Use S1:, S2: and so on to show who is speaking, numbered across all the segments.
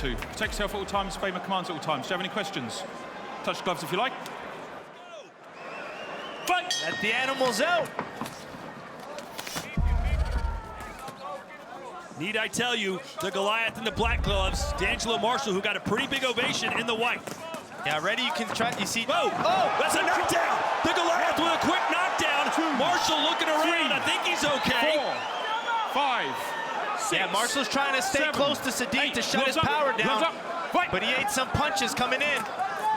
S1: to. Protect yourself at all times, obey my commands at all times. Do you have any questions? Touch gloves if you like. Fight!
S2: Let the animals out.
S3: Need I tell you, the Goliath in the black gloves, D'Angelo Marshall, who got a pretty big ovation in the white.
S2: Yeah, ready, you can try, you see.
S3: Whoa, oh, that's a knockdown. The Goliath with a quick knockdown. Marshall looking around, I think he's okay.
S1: 4, 5, 6.
S2: Yeah, Marshall's trying to stay
S1: 7,
S2: close to Saddik to shut his
S1: gloves
S2: power
S1: up,
S2: down.
S1: gloves up. Fight.
S2: But he ate some punches coming in.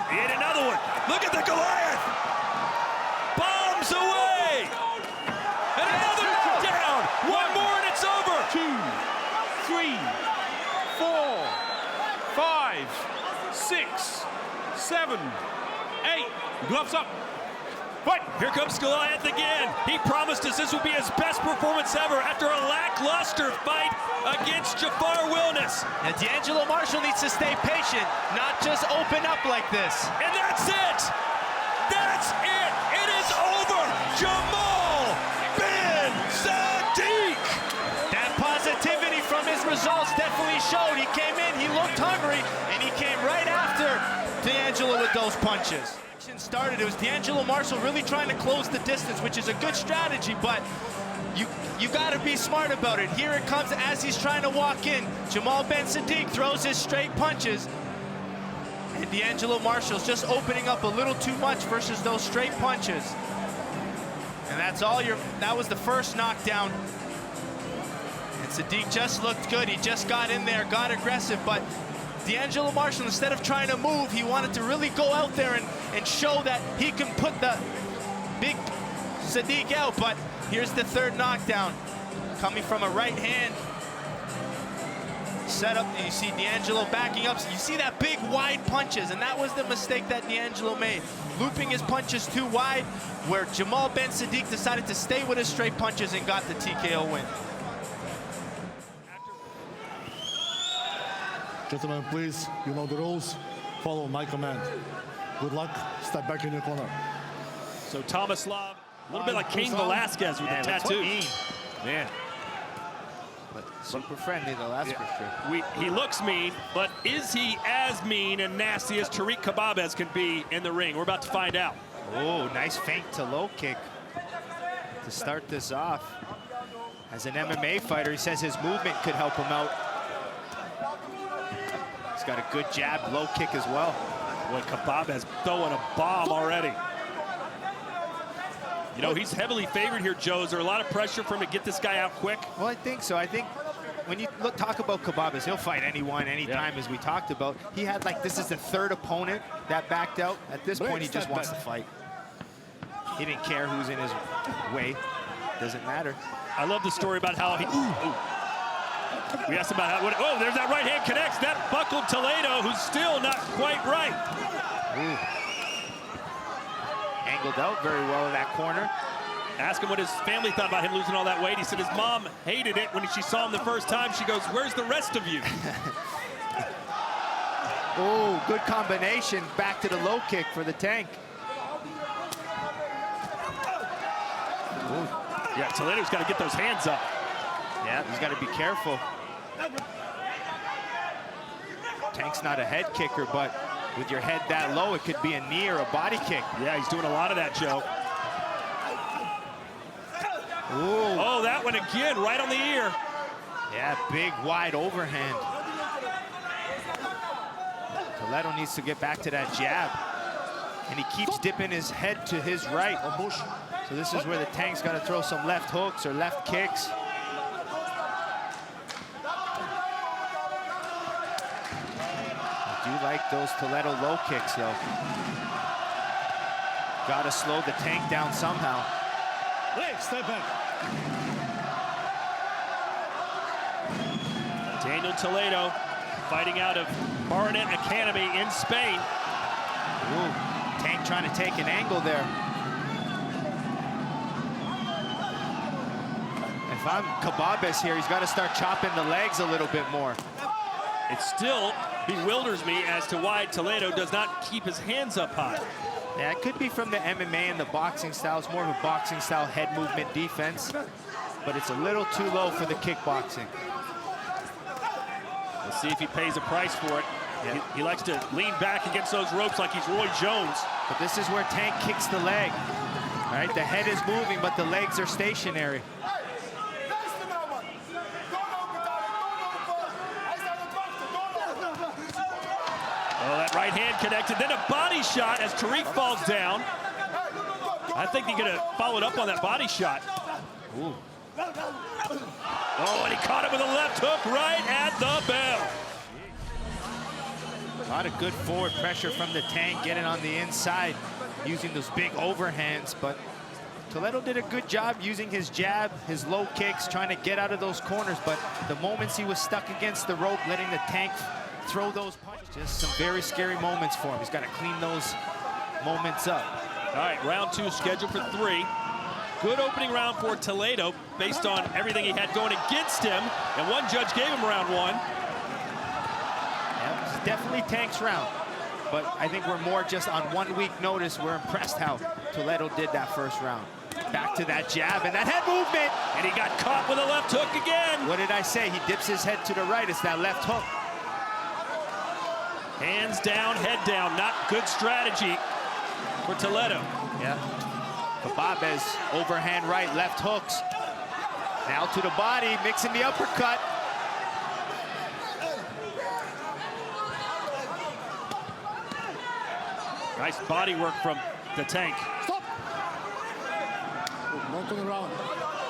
S3: He ate another one. Look at the Goliath. Bombs away. And another knockdown. One more and it's over.
S1: 2, 3, 4, 5, 6, 7, 8. Gloves up. Fight!
S3: Here comes Goliath again. He promised us this would be his best performance ever after a lackluster fight against Jafar Wilness.
S2: And D'Angelo Marshall needs to stay patient, not just open up like this.
S3: And that's it. That's it. It is over. Jamal Ben Saddik.
S2: That positivity from his results definitely showed. He came in, he looked hungry, and he came right after D'Angelo with those punches. Started, it was D'Angelo Marshall really trying to close the distance, which is a good strategy, but you got to be smart about it. Here it comes as he's trying to walk in. Jamal Ben Saddik throws his straight punches, and D'Angelo Marshall's just opening up a little too much versus those straight punches. And that's all that was the first knockdown. And Saddik just looked good. He just got in there, got aggressive, but D'Angelo Marshall, instead of trying to move, he wanted to really go out there and show that he can put the big Saddik out. But here's the third knockdown, coming from a right hand setup. And you see D'Angelo backing up. You see that big wide punches, and that was the mistake that D'Angelo made, looping his punches too wide, where Jamal Ben Saddik decided to stay with his straight punches and got the TKO win.
S4: Gentlemen, please, you know the rules. Follow my command. Good luck. Step back in your corner.
S3: So Thomas Love, a little bit like Cain Velasquez with the tattoo.
S2: Man. But super friendly though, that's for sure.
S3: He looks mean, but is he as mean and nasty as Tariq Khbabez can be in the ring? We're about to find out.
S2: Oh, nice feint to low kick to start this off. As an MMA fighter, he says his movement could help him out. He's got a good jab, low kick as well.
S3: Boy, Khbabez throwing a bomb already. You know, he's heavily favored here, Joe. Is there a lot of pressure for him to get this guy out quick?
S2: Well, I think so. I think when you talk about Khbabez, he'll fight anyone, anytime, as we talked about. He had, like, this is the third opponent that backed out. At this point, he just wants to fight. He didn't care who's in his way. Doesn't matter.
S3: I love the story about how he... We asked about how... Oh, there's that right hand connects. That buckled Toledo, who's still not quite right.
S2: Ooh. Angled out very well in that corner.
S3: Ask him what his family thought about him losing all that weight. He said his mom hated it when she saw him the first time. She goes, "Where's the rest of you?"
S2: Oh, good combination. Back to the low kick for the tank.
S3: Ooh. Yeah, Toledo's got to get those hands up.
S2: Yeah, he's got to be careful. Tank's not a head kicker, but with your head that low, it could be a knee or a body kick.
S3: Yeah, he's doing a lot of that, Joe.
S2: Ooh.
S3: Oh, that one again, right on the ear.
S2: Yeah, big, wide overhand. Toledo needs to get back to that jab. And he keeps dipping his head to his right. So this is where the tank's got to throw some left hooks or left kicks. I do like those Toledo low kicks, though. Got to slow the tank down somehow.
S4: Step back.
S3: Daniel Toledo fighting out of Barnet Academy in Spain.
S2: Ooh, Tank trying to take an angle there. If I'm Khbabez here, he's got to start chopping the legs a little bit more.
S3: It still bewilders me as to why Toledo does not keep his hands up high.
S2: Yeah, it could be from the MMA and the boxing style. It's more of a boxing style head movement defense, but it's a little too low for the kickboxing.
S3: We'll see if he pays a price for it. Yeah. He likes to lean back against those ropes like he's Roy Jones.
S2: But this is where Tank kicks the leg. All right, the head is moving, but the legs are stationary.
S3: Oh, that right hand connected. Then a body shot as Tariq falls down. I think he's going to follow it up on that body shot. Ooh. Oh, and he caught it with a left hook right at the bell.
S2: A lot of good forward pressure from the Tank, getting on the inside, using those big overhands. But Toledo did a good job using his jab, his low kicks, trying to get out of those corners. But the moments he was stuck against the rope, letting the Tank throw those punches, just some very scary moments for him. He's got to clean those moments up.
S3: All right, round 2 scheduled for 3. Good opening round for Toledo based on everything he had going against him. And one judge gave him round 1.
S2: Yeah, it's definitely Tank's round. But I think we're more just on 1 week notice. We're impressed how Toledo did that first round. Back to that jab and that head movement.
S3: And he got caught with a left hook again.
S2: What did I say? He dips his head to the right. It's that left hook.
S3: Hands down, head down. Not good strategy for Toledo.
S2: Yeah. Khbabez, overhand right, left hooks. Now to the body, mixing the uppercut.
S3: Nice body work from the Tank.
S4: Stop. Not to the round.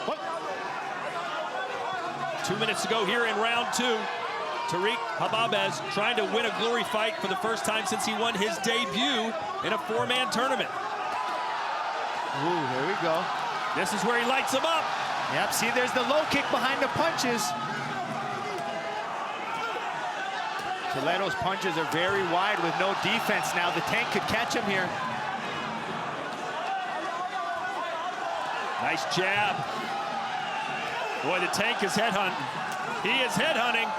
S4: What?
S3: 2 minutes to go here in round 2. Tariq Khbabez trying to win a glory fight for the first time since he won his debut in a 4-man tournament.
S2: Ooh, here we go.
S3: This is where he lights him up.
S2: Yep, see, there's the low kick behind the punches. Toledo's punches are very wide with no defense now. The Tank could catch him here.
S3: Nice jab. Boy, the Tank is headhunting. He is headhunting.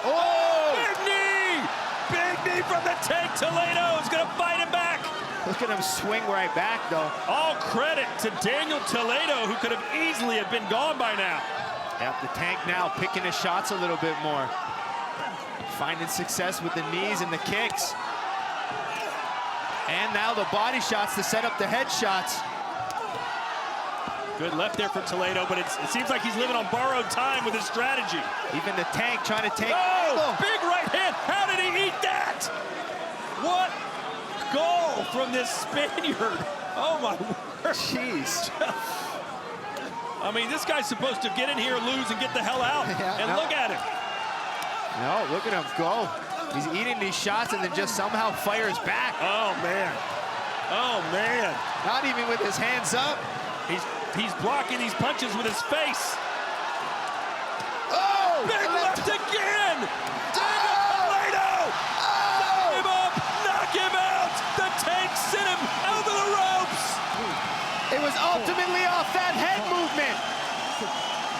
S2: Oh!
S3: Big knee! Big knee from the Tank. Toledo is going to fight him back.
S2: Look at him swing right back, though.
S3: All credit to Daniel Toledo, who could have easily have been gone by now.
S2: Yep, the Tank now picking his shots a little bit more. Finding success with the knees and the kicks. And now the body shots to set up the head shots.
S3: Good left there for Toledo, but it seems like he's living on borrowed time with his strategy.
S2: Even the Tank trying to take...
S3: Oh, big right hand. How did he eat that? What goal from this Spaniard. Oh, my word.
S2: Jeez.
S3: I mean, this guy's supposed to get in here, lose, and get the hell out.
S2: Yeah,
S3: and look at him.
S2: No, look at him go. He's eating these shots and then just somehow fires back.
S3: Oh, man. Oh, man.
S2: Not even with his hands up.
S3: He's blocking these punches with his face.
S2: Oh!
S3: Big left again! Toledo! Knock him up! Knock him out! The Tank sent him over the ropes!
S2: It was ultimately off that head movement.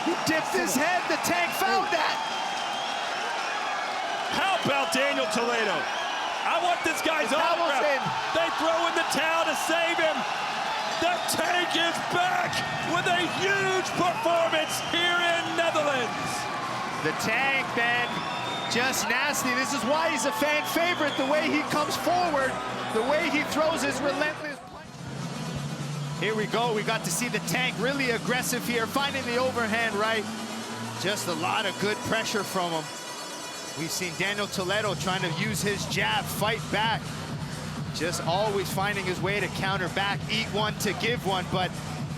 S2: He dipped his head. The Tank found that.
S3: How about Daniel Toledo? I want this guy's autograph. They throw in the towel to save him. The Tank is back with a huge performance here in Netherlands.
S2: The Tank, man, just nasty. This is why he's a fan favorite, the way he comes forward, the way he throws his relentless punch. Here we go. We got to see the Tank really aggressive here, finding the overhand right. Just a lot of good pressure from him. We've seen Daniel Toledo trying to use his jab, fight back. Just always finding his way to counter back, eat one to give one. But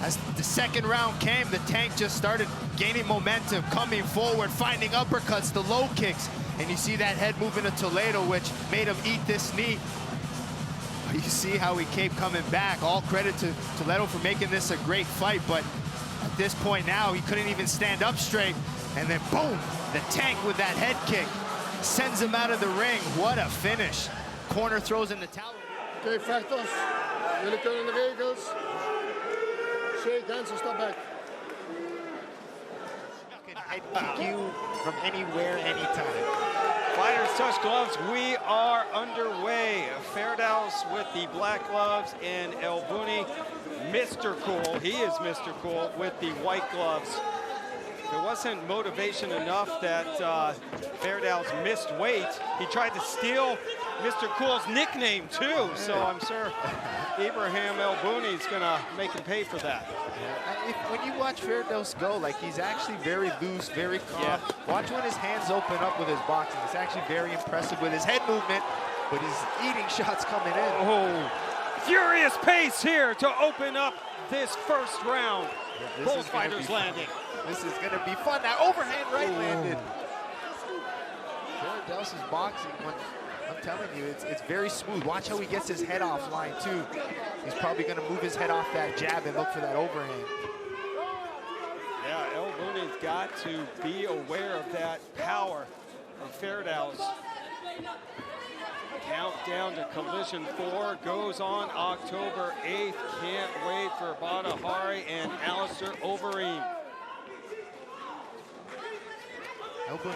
S2: as the second round came, the Tank just started gaining momentum, coming forward, finding uppercuts, the low kicks. And you see that head moving to Toledo, which made him eat this knee. You see how he kept coming back. All credit to Toledo for making this a great fight. But at this point now, he couldn't even stand up straight. And then boom, the Tank with that head kick sends him out of the ring. What a finish. Corner throws in the towel.
S4: Okay, Ferdaous. Jullie kunnen de regels. Shake hands and stop back.
S2: Can head kick you from anywhere, anytime.
S5: Fighters touch gloves. We are underway. Ferdaous with the black gloves and Bouni, Mr. Cool. He is Mr. Cool with the white gloves. It wasn't motivation enough that Ferdaous missed weight. He tried to steal Mr. Cool's nickname too, so I'm sure Ibrahim El Bouni is gonna make him pay for that.
S2: When you watch Ferdaous go, like, he's actually very loose, very calm.
S5: Yeah.
S2: Watch when his hands open up with his boxing. It's actually very impressive with his head movement, but he's eating shots coming in.
S5: Oh, furious pace here to open up this first round. Both fighters landing.
S2: This is gonna be fun. That overhand right landed. Ferdaous' boxing, I'm telling you, it's very smooth. Watch how he gets his head offline too. He's probably gonna move his head off that jab and look for that overhand.
S5: Yeah, El Bouni's got to be aware of that power of Ferdaous. Countdown to collision 4 goes on October 8th. Can't wait for Badahari and Alistair Overeem.
S2: El Bouni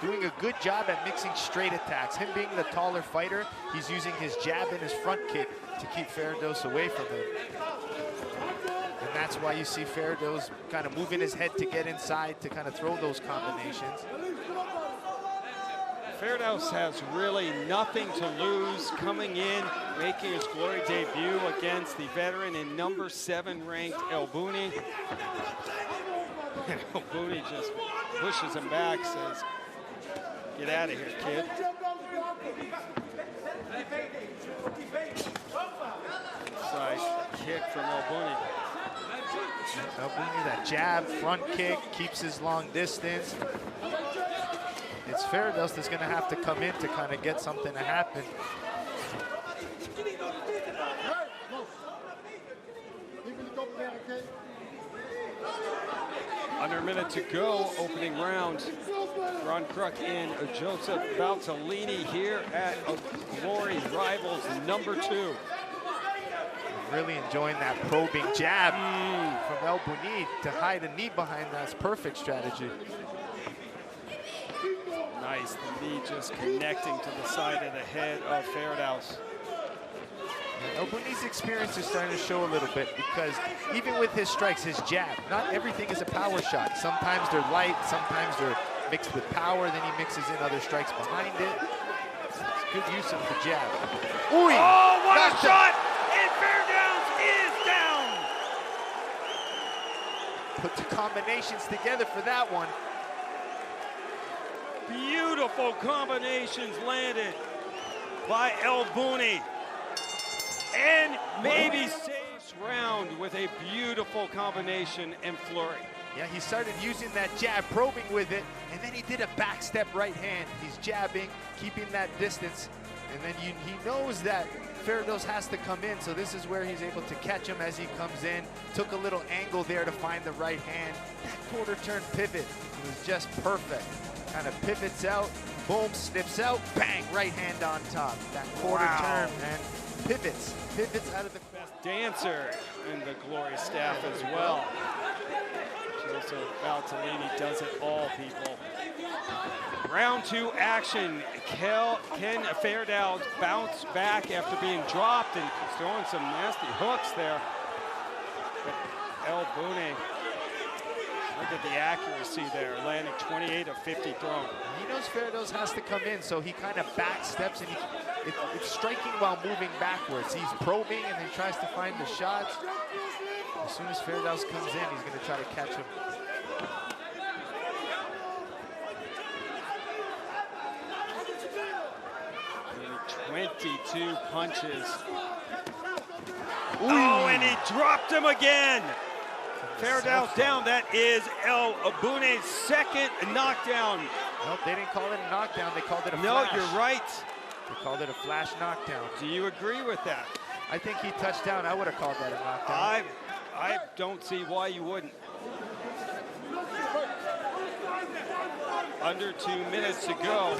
S2: doing a good job at mixing straight attacks. Him being the taller fighter, he's using his jab and his front kick to keep Ferdaous away from him. And that's why you see Ferdaous kind of moving his head to get inside to kind of throw those combinations.
S5: Ferdaous has really nothing to lose, coming in, making his glory debut against the veteran and number 7 ranked El Bouni. El Bouni just pushes him back, says, "Get out of here, kid." Side kick from El Bouni.
S2: El Bouni, that jab, front kick, keeps his long distance. It's Ferdaous that's going to have to come in to kind of get something to happen.
S5: Under a minute to go, opening round. Ron Kruk and Joseph Valtellini here at Glory Rivals #2.
S2: Really enjoying that probing jab from El Bouni to hide a knee behind. That's perfect strategy.
S5: Nice, the knee just connecting to the side of the head of Ferdaous.
S2: El Bouni's experience is starting to show a little bit, because even with his strikes, his jab, not everything is a power shot. Sometimes they're light, sometimes they're mixed with power, then he mixes in other strikes behind it. It's good use of the jab. Ooh,
S5: oh, what a shot! And Ferdaous is down!
S2: Put the combinations together for that one.
S5: Beautiful combinations landed by El Bouni. And maybe saves round with a beautiful combination and flurry.
S2: Yeah, he started using that jab, probing with it, and then he did a back step right hand. He's jabbing, keeping that distance, and then he knows that Ferdaous has to come in, so this is where he's able to catch him as he comes in. Took a little angle there to find the right hand. That quarter turn pivot was just perfect. Kind of pivots out, boom, snips out, bang, right hand on top. That quarter turn, man, pivots out of the
S5: best dancer in the Glory staff as well. Joseph Valtellini does it all, people. Round 2 action. Can Ferdaous bounce back after being dropped and throwing some nasty hooks there? But El Bouni, look at the accuracy there, landing 28 of 50 thrown.
S2: He knows Ferdaous has to come in, so he kind of back steps, and it's striking while moving backwards. He's probing and then tries to find the shots. As soon as Ferdaous comes in, he's going to try to catch him.
S5: Only 22 punches. Ooh. Oh, and he dropped him again. Ferdaous down. That is El Bouni's second knockdown.
S2: Nope, they didn't call it a knockdown. They called it a flash.
S5: No, you're right.
S2: They called it a flash knockdown.
S5: Do you agree with that?
S2: I think he touched down. I would have called that a knockdown.
S5: I don't see why you wouldn't. Under 2 minutes to go.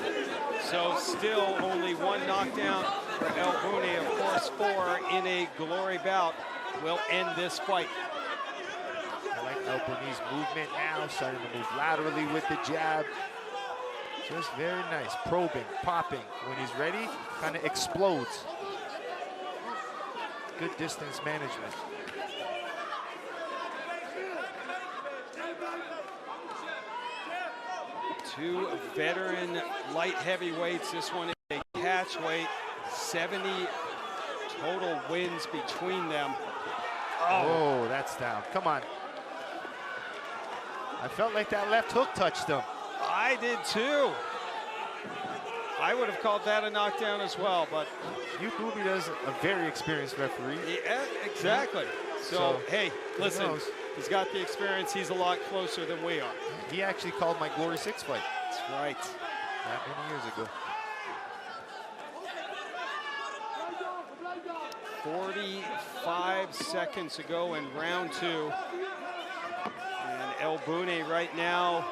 S5: So still only one knockdown for El Bouni. Of course, 4 in a Glory bout will end this fight.
S2: I like El Bouni's movement now, starting to move laterally with the jab. Just very nice, probing, popping. When he's ready, kind of explodes. Good distance management.
S5: Two veteran light heavyweights. This one is a catch weight. 70 total wins between them.
S2: Oh, that's down. Come on. I felt like that left hook touched him.
S5: I did too. I would have called that a knockdown as well, but
S2: Bouzidi is a very experienced referee.
S5: yeah, exactly. So hey, listen, he's got the experience. He's a lot closer than we are.
S2: He actually called my Glory 6 fight.
S5: That's right.
S2: That many years ago.
S5: 45 seconds ago in round 2. And Bouni right now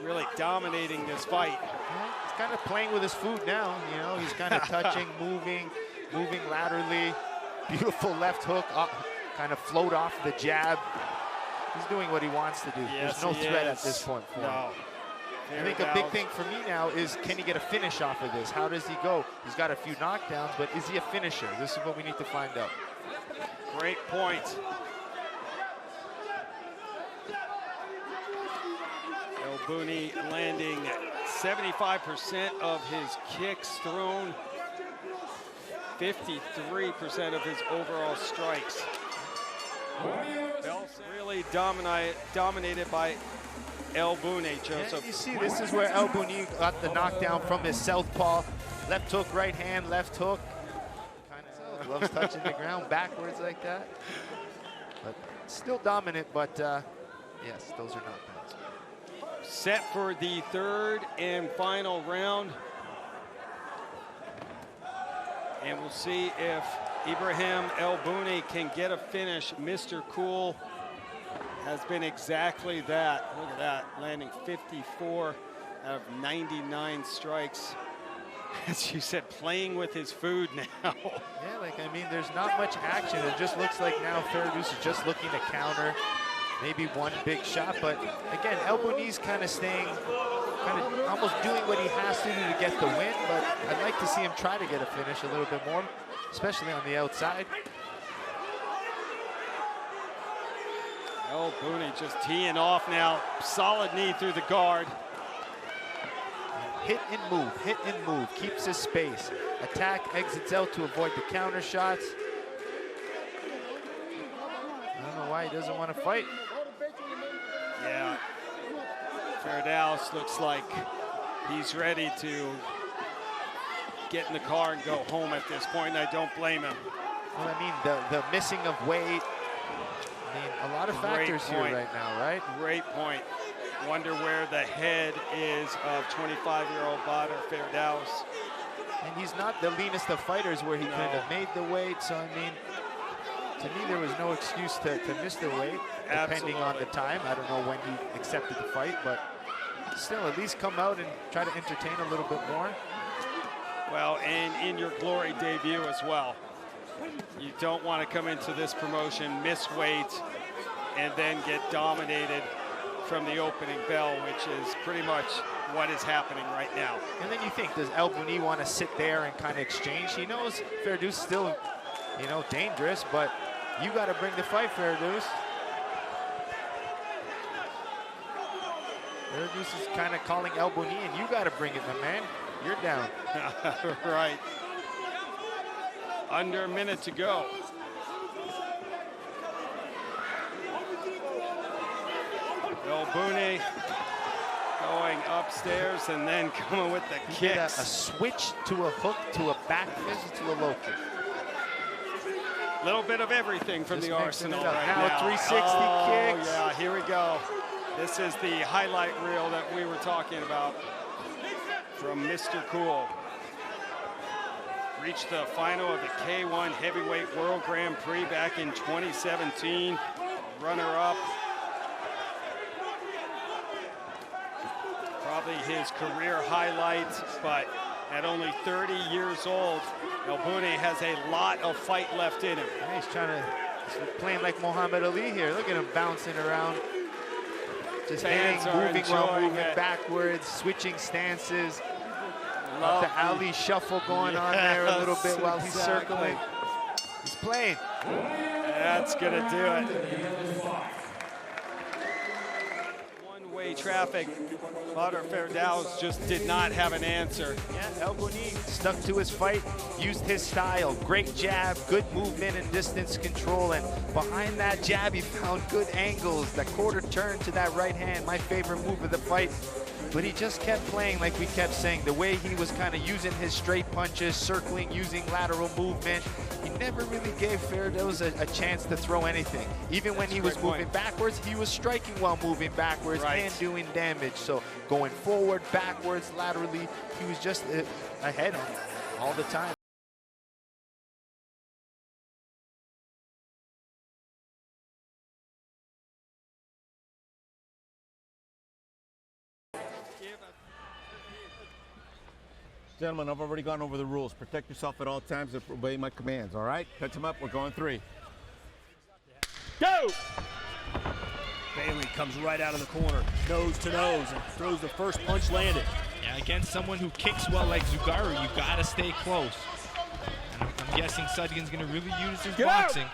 S5: really dominating this fight.
S2: He's kind of playing with his food now, you know. He's kind of touching, moving laterally. Beautiful left hook, kind of float off the jab. He's doing what he wants to do.
S5: Yes,
S2: there's no threat at this point for him. I think a big thing for me now is, can he get a finish off of this? How does he go? He's got a few knockdowns, but is he a finisher? This is what we need to find out.
S5: Great point. Bouni landing 75% of his kicks thrown, 53% of his overall strikes. Really dominated by Bouni, Joseph.
S2: And you see, this is where Bouni got the knockdown from his southpaw. Left hook, right hand, left hook. Kind of loves touching the ground backwards like that. But still dominant, but yes, those are knockdowns.
S5: Set for the third and final round. And we'll see if Ibrahim Bouni can get a finish. Mr. Cool has been exactly that. Look at that, landing 54 out of 99 strikes. As you said, playing with his food now.
S2: Yeah, like, I mean, there's not much action. It just looks like now Ferdaous is just looking to counter. Maybe one big shot, but again, Bouni's kind of staying, almost doing what he has to do to get the win, but I'd like to see him try to get a finish a little bit more, especially on the outside.
S5: Bouni just teeing off now. Solid knee through the guard.
S2: Hit and move, keeps his space. Attack, exits out to avoid the counter shots. I don't know why he doesn't want to fight.
S5: Yeah, Ferdaous looks like he's ready to get in the car and go home at this point, and I don't blame him.
S2: Well, I mean, the missing of weight. I mean, a lot of factors here right now, right?
S5: Great point. Wonder where the head is of 25-year-old Badr Ferdaous.
S2: And he's not the leanest of fighters where he couldn't have made the weight, so I mean, to me, there was no excuse to miss the weight, depending on the time. I don't know when he accepted the fight, but still, at least come out and try to entertain a little bit more.
S5: Well, and in your Glory debut as well. You don't want to come into this promotion, miss weight, and then get dominated from the opening bell, which is pretty much what is happening right now.
S2: And then you think, does Bouni want to sit there and kind of exchange? He knows Ferdaous is still, you know, dangerous, but you got to bring the fight, Ferdaous. Ferdaous is kind of calling Bouni, and you got to bring it, my man. You're down.
S5: Right. Under a minute to go. Bouni going upstairs and then coming with the kicks.
S2: A switch to a hook, to a back fist, to a low kick.
S5: Little bit of everything from the arsenal right now.
S2: Now 360 kicks.
S5: Yeah, here we go. This is the highlight reel that we were talking about from Mr. Cool. Reached the final of the K1 Heavyweight World Grand Prix back in 2017. Runner-up. Probably his career highlight, but at only 30 years old, Bouni has a lot of fight left in him.
S2: Yeah, he's playing like Muhammad Ali here. Look at him bouncing around. Just moving while moving backwards, switching stances. Got the Ali shuffle going on there a little bit while he's circling. He's playing.
S5: That's gonna do it. two-way traffic. Badr Ferdaous just did not have an answer.
S2: Yeah, El Bouni stuck to his fight, used his style. Great jab, good movement and distance control. And behind that jab, he found good angles. That quarter turn to that right hand, my favorite move of the fight. But he just kept playing like we kept saying. The way he was kind of using his straight punches, circling, using lateral movement. He never really gave Ferdaous a chance to throw anything. Even when he was moving backwards, he was striking while moving backwards and doing damage. So going forward, backwards, laterally, he was just ahead on it all the time.
S6: Gentlemen, I've already gone over the rules. Protect yourself at all times and obey my commands, all right? Catch him up, we're going 3.
S3: Go! Bailey comes right out of the corner, nose to nose, and throws the first punch landed.
S2: Yeah, against someone who kicks well like Zouggary, you gotta stay close. And I'm guessing Sugden's gonna really use his boxing.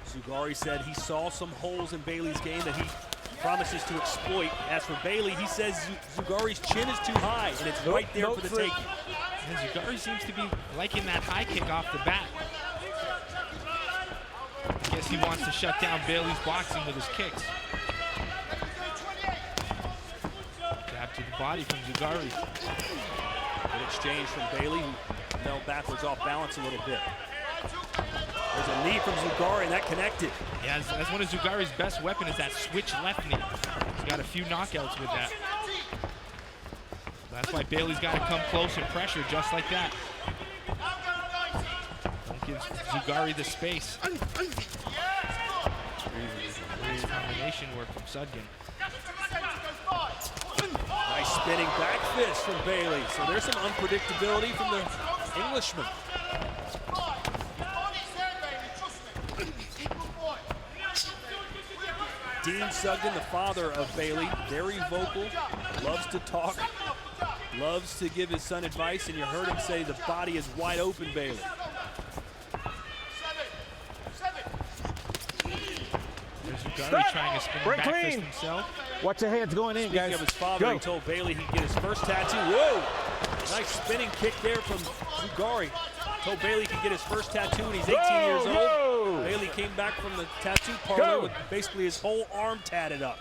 S3: Zouggary said he saw some holes in Bailey's game that he promises to exploit. As for Bailey, he says Zouggary's chin is too high, and it's right there for the taking.
S2: And Zouggary seems to be liking that high kick off the bat. I guess he wants to shut down Bailey's boxing with his kicks. Jab to the body from Zouggary.
S3: Good exchange from Bailey, who fell backwards off balance a little bit. There's a knee from Zouggary, and that connected.
S2: Yeah, that's one of Zougary's best weapons, is that switch left knee. He's got a few knockouts with that. That's why Bailey's got to come close and pressure just like that. Don't give Zouggary the space. Great combination work from Sugden.
S3: Nice spinning back fist from Bailey. So there's some unpredictability from the Englishman. Dean Sugden, the father of Bailey, very vocal, loves to talk, loves to give his son advice, and you heard him say the body is wide open, Bailey.
S2: There's Zouggary trying to spin back fist himself.
S6: Watch your hands going in, guys.
S3: Speaking of his father, he told Bailey he'd get his first tattoo. Whoa! Nice spinning kick there from Zouggary. Told Bailey he could get his first tattoo when he's 18 years old. Bailey came back from the tattoo parlor with basically his whole arm tatted up.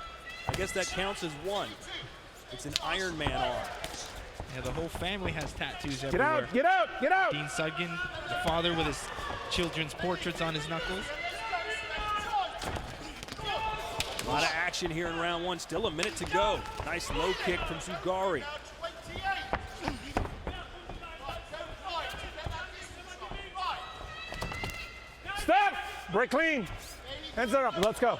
S3: I guess that counts as one. It's an Iron Man arm.
S2: Yeah, the whole family has tattoos everywhere.
S6: Get out, get out!
S2: Dean Sugden, the father with his children's portraits on his knuckles.
S3: A lot of action here in round 1. Still a minute to go. Nice low kick from Zouggary.
S6: Stop! Break clean. Hands are up, let's go.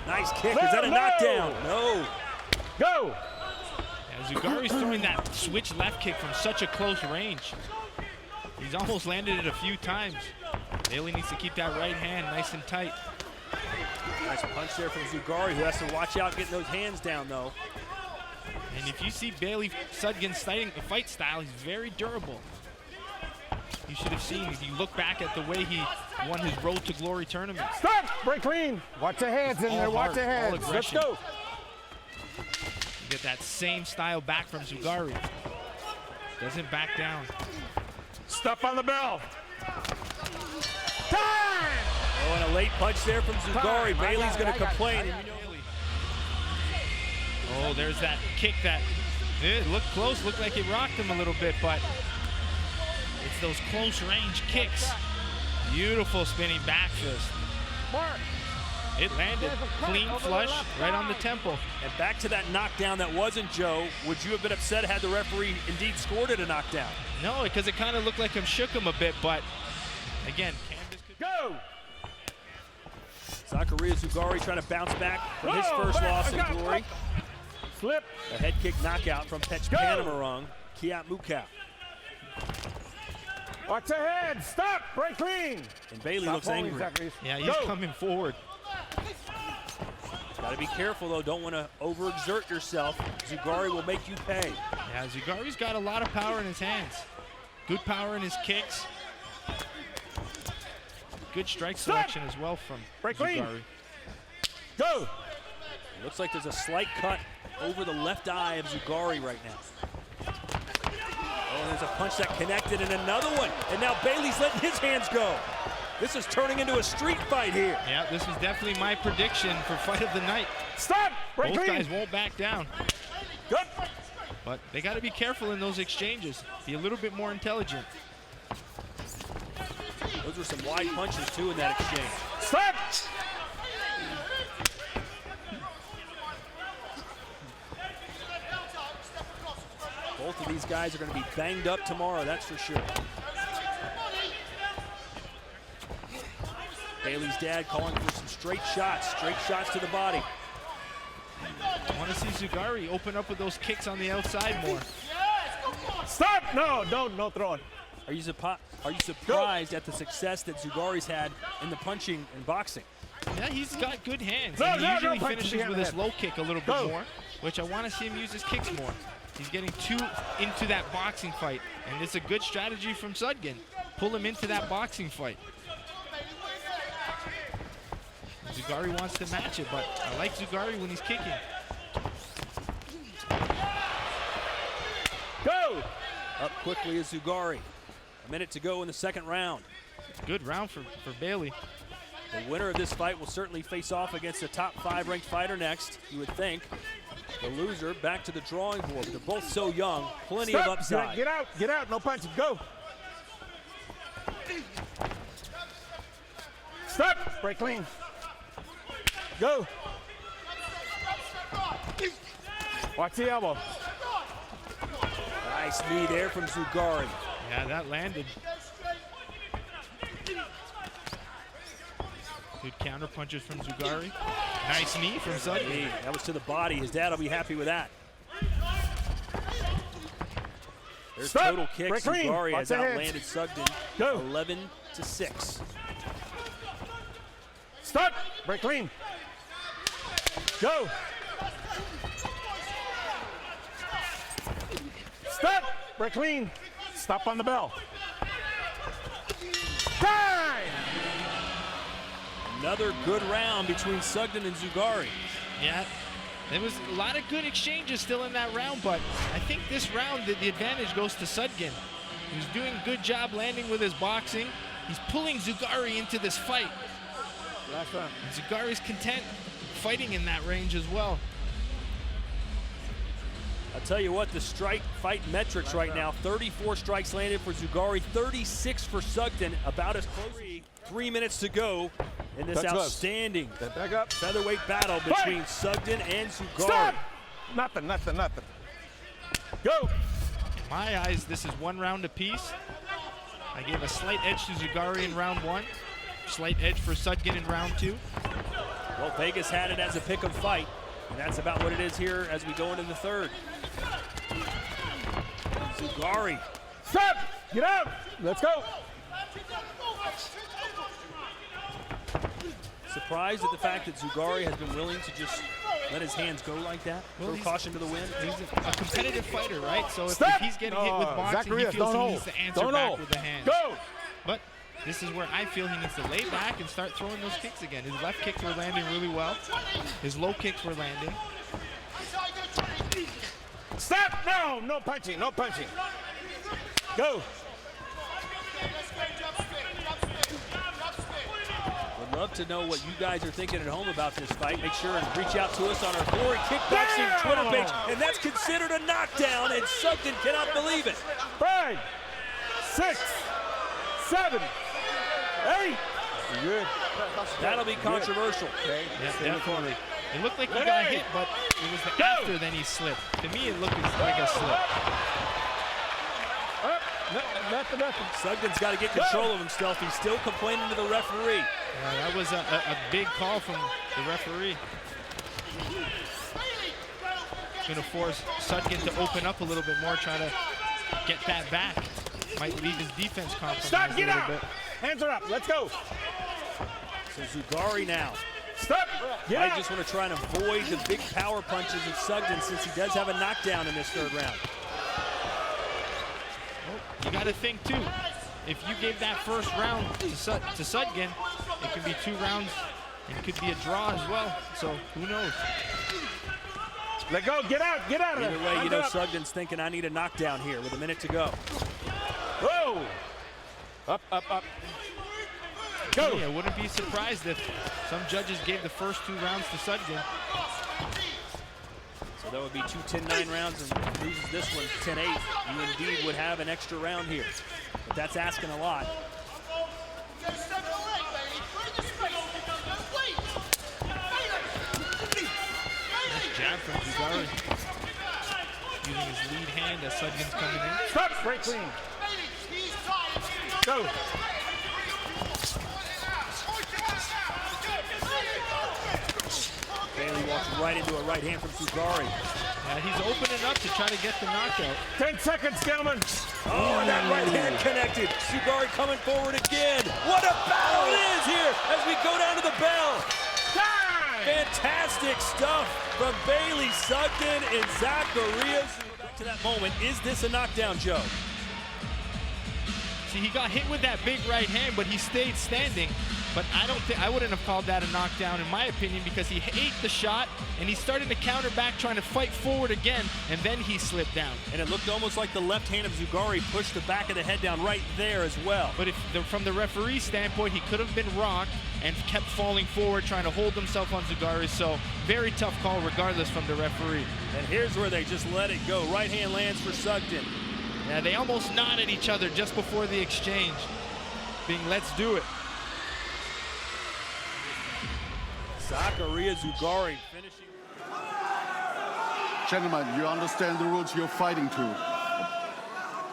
S3: Nice kick. Is that a knockdown? No.
S6: Go!
S2: Yeah, Zougary's throwing that switch left kick from such a close range. He's almost landed it a few times. Bailey needs to keep that right hand nice and tight.
S3: Nice punch there from Zouggary, who has to watch out getting those hands down, though.
S2: And if you see Bailey Sugden's fight style, he's very durable. You should have seen, if you look back at the way he won his Road to Glory tournament.
S6: Stop! Break clean. Watch your hands in there, watch your hands. Let's go.
S2: You get that same style back from Zouggary. Doesn't back down.
S6: Step on the bell.
S3: Time! Oh, and a late punch there from Zouggary. Bailey's going to complain. And you know,
S2: oh, there's that kick that it looked close, looked like it rocked him a little bit, but it's those close range kicks. Beautiful spinning back fist. It landed clean flush right on the temple.
S3: And back to that knockdown that wasn't Joe. Would you have been upset had the referee indeed scored it a knockdown?
S2: No, because it kind of looked like him shook him a bit, but again, canvas could
S6: go.
S3: Zakaria Zouggary trying to bounce back from his first loss in glory.
S6: Flip.
S3: A head kick knockout from Petch Panamarung, Kiat Mukau.
S6: Watch your head. Stop. Break clean.
S3: And Bailey looks angry.
S2: Yeah, he's coming forward.
S3: Got to be careful, though. Don't want to overexert yourself. Zouggary will make you pay.
S2: Yeah, Zougary's got a lot of power in his hands. Good power in his kicks.
S7: good strike selection as well from Zouggary.
S3: Go!
S8: Looks like there's a slight cut over the left eye of Zouggary right now. Oh, there's a punch that connected and another one. And now Bailey's letting his hands go. This is turning into a street fight here.
S7: Yeah, this was definitely my prediction for fight of the night.
S3: Stop! Break
S7: Both
S3: clean.
S7: guys won't back down.
S3: Good.
S7: But they got to be careful in those exchanges. Be a little bit more intelligent.
S8: Those were some wide punches too in that exchange.
S3: Stop!
S8: Both of these guys are going to be banged up tomorrow, that's for sure. Bailey's dad calling for some straight shots to the body.
S7: I want to see Zouggary open up with those kicks on the outside more.
S3: Stop! No, no throwing.
S8: Are you surprised at the success that Zouggary's had in the punching and boxing?
S7: Yeah, he's got good hands.
S3: No,
S7: and he
S3: no,
S7: usually
S3: no,
S7: finishes with his low kick a little bit more, which I want to see him use his kicks more. He's getting too into that boxing fight, and it's a good strategy from Sugden. Pull him into that boxing fight. Zouggary wants to match it, but I like Zouggary when he's kicking.
S3: Go!
S8: Up quickly is Zouggary. A minute to go in the second round.
S7: Good round for Bailey.
S8: The winner of this fight will certainly face off against a top 5 ranked fighter next, you would think. The loser back to the drawing board. They're both so young, plenty of upside.
S3: Get out, no punching, go. Stop, break clean. Go. Watch the elbow.
S8: Nice knee there from Zouggary.
S7: Yeah, that landed. Good counter punches from Zouggary. Nice knee from Sugden.
S8: That was to the body. His dad will be happy with that. There's total kicks. Zouggary has outlanded Sugden 11-6.
S3: Stop, break clean. Go. Stop, break clean. Stop on the bell. Time!
S8: Another good round between Sugden and Zouggary.
S7: Yeah, there was a lot of good exchanges still in that round, but I think this round, the advantage goes to Sugden. He's doing a good job landing with his boxing. He's pulling Zouggary into this fight.
S3: Last round.
S7: And Zouggari's content fighting in that range as well.
S8: I'll tell you what, the strike fight metrics right now, 34 strikes landed for Zouggary, 36 for Sugden, about as close. 3 minutes to go in this outstanding featherweight battle between Sugden and Zouggary.
S3: Stop! Nothing. Go!
S7: In my eyes, this is 1 round apiece. I gave a slight edge to Zouggary in round 1, slight edge for Sugden in round 2.
S8: Well, Vegas had it as a pick 'em fight, and that's about what it is here as we go into the third. Zouggary.
S3: Stop! Get out! Let's go!
S8: Surprised at the fact that Zouggary has been willing to just let his hands go like that? Throw caution to the wind?
S7: He's a competitive fighter, right? So if he's getting hit with boxing, he feels he needs to answer back with the hands.
S3: Go!
S7: But this is where I feel he needs to lay back and start throwing those kicks again. His left kicks were landing really well. His low kicks were landing.
S3: Stop! No punching, no punching. Go!
S8: Would love to know what you guys are thinking at home about this fight. Make sure and reach out to us on our Glory Kickboxing Twitter page. And that's considered a knockdown, and Sugden cannot believe it.
S3: 5, 6, 7, 8. Good.
S8: That'll be controversial.
S3: Okay.
S7: Yeah, definitely. It looked like he got hit, but it was the after then he slipped. To me, it looked like a slip.
S3: Nothing.
S8: Sugden's got to get control of himself. He's still complaining to the referee.
S7: Yeah, that was a big call from the referee. Going to force Sugden to open up a little bit more, try to get that back. Might leave his defense compromised a little bit.
S3: Hands are up. Let's go.
S8: So Zouggary now.
S3: Stop.
S8: I just want to try and avoid the big power punches of Sugden since he does have a knockdown in this third round.
S7: You got to think too. if you gave that first round to Sugden, it could be 2 rounds and it could be a draw as well. So who knows?
S3: Let go, get out of there.
S8: Either way, you know Sugden's thinking, I need a knockdown here with a minute to go.
S3: Whoa! Up. Go!
S7: Yeah, I wouldn't be surprised if some judges gave the first 2 rounds to Sugden.
S8: So that would be 2 10-9 rounds, and loses this one 10-8. You indeed would have an extra round here. But that's asking a lot.
S7: Nice jab from Zouggary. Using his lead hand as Sugden's coming in.
S3: Stop, break clean. Go.
S8: Bailey walks right into a right hand from Zouggary.
S7: Yeah, he's opening up to try to get the knockout.
S3: 10 seconds, gentlemen.
S8: Oh, and that right hand connected. Zouggary coming forward again. What a battle it is here as we go down to the bell. Fantastic stuff from Bailey, Sugden, and Zouggary. Back to that moment. Is this a knockdown, Joe?
S7: See, he got hit with that big right hand, but he stayed standing. But I wouldn't have called that a knockdown in my opinion, because he ate the shot and he started to counter back, trying to fight forward again, and then he slipped down.
S8: And it looked almost like the left hand of Zouggary pushed the back of the head down right there as well.
S7: But from the referee's standpoint, he could have been rocked and kept falling forward, trying to hold himself on Zouggary. So very tough call regardless from the referee.
S8: And here's where they just let it go. Right hand lands for Sugden.
S7: Yeah, they almost nodded each other just before the exchange, being let's do it.
S8: Zouggary finishing.
S9: Gentlemen, you understand the rules you're fighting to.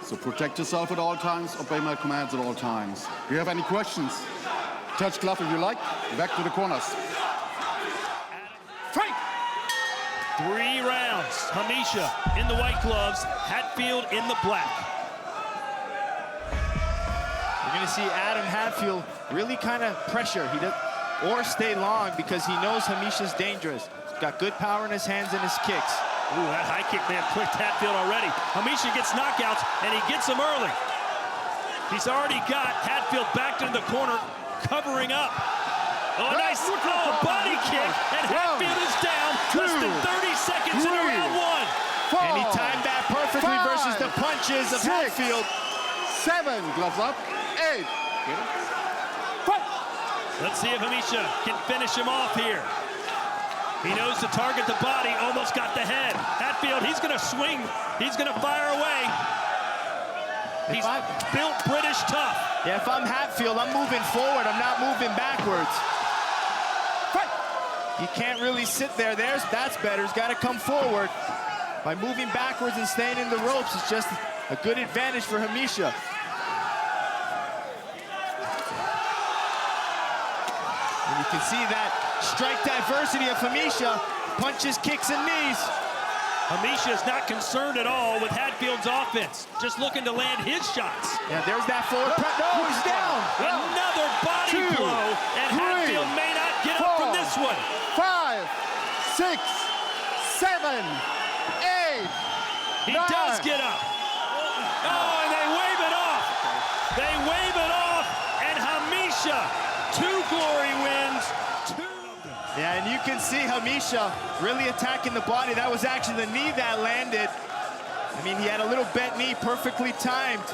S9: So protect yourself at all times, obey my commands at all times. Do you have any questions? Touch glove if you like. Back to the corners.
S8: Fight! 3 rounds. Hamicha in the white gloves, Hadfield in the black.
S2: You're going to see Adam Hadfield really kind of pressure. He does, or stay long, because he knows Hamicha's dangerous. He's got good power in his hands and his kicks.
S8: Ooh, that high kick may have clicked Hadfield already. Hamicha gets knockouts, and he gets them early. He's already got Hadfield backed into the corner, covering up. Oh, nice body kick, and Hadfield is down. Less than 30 seconds in round 1.
S2: And he timed that perfectly versus the punches of Hadfield.
S9: 7, gloves up. 8.
S8: Let's see if Hamicha can finish him off here. He knows to target the body, almost got the head. Hadfield, he's going to swing. He's going to fire away. He's built British tough.
S2: Yeah, if I'm Hadfield, I'm moving forward. I'm not moving backwards. You can't really sit there. That's better. He's got to come forward. By moving backwards and staying in the ropes, it's just a good advantage for Hamicha. And you can see that strike diversity of Hamicha. Punches, kicks, and knees.
S8: Hamicha is not concerned at all with Hadfield's offense. Just looking to land his shots.
S2: Yeah, there's that forward press. No, he's down.
S8: Another body blow, and Hadfield may not get up from this one.
S9: 5, 6, 7, 8.
S8: He does get up. Oh, and they wave it off. They wave it off, and Hamicha, 2 glory wins. 2.
S2: Yeah, and you can see Hamicha really attacking the body. That was actually the knee that landed. I mean, he had a little bent knee, perfectly timed.